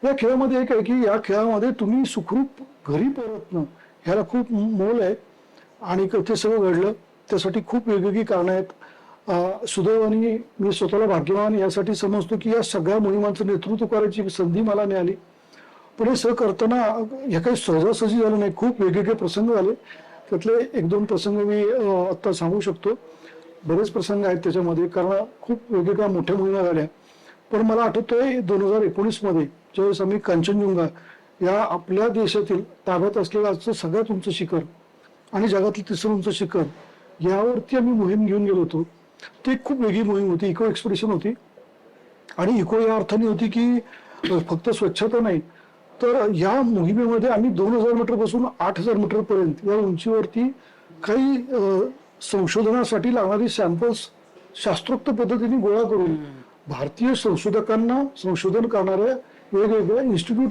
या खेळामध्ये एक आहे की या खेळामध्ये तुम्ही सुखरूप घरी परतणं ह्याला खूप मोल आहे आणि ते सगळं घडलं त्यासाठी खूप वेगवेगळी कारणं आहेत. सुदैवाने मी स्वतःला भाग्यवान यासाठी समजतो की या सगळ्या मोहिमांचं नेतृत्व करायची संधी मला मिळाली. पण हे सगळं करताना हे काही सहजासहजी झालं नाही. खूप वेगवेगळे प्रसंग झाले. त्यातले एक दोन प्रसंग मी आत्ता सांगू शकतो. बरेच प्रसंग आहेत त्याच्यामध्ये कारण खूप वेगवेगळ्या मोठ्या मोहिमा झाल्या. पण मला आठवतंय 2019 मध्ये ज्यावेळेस आम्ही कांचनजुंगा या आपल्या देशातील ताब्यात असलेलं आजचं सगळ्यात उंच शिखर आणि जगातलं तिसरं उंच शिखर यावरती आम्ही मोहीम घेऊन गेलो होतो. ती खूप वेगळी मोहीम होती. इको एक्सपिडिशन होती आणि इको या अर्थाने होती की फक्त स्वच्छता नाही तर या मोहिमेमध्ये आम्ही 2000 मीटर पासून 8000 मीटर पर्यंत या उंचीवरती काही संशोधनासाठी लागणारी सॅम्पल्स शास्त्रोक्त पद्धतीने गोळा करून भारतीय संशोधकांना संशोधन करणाऱ्या वेगवेगळ्या इन्स्टिट्यूटला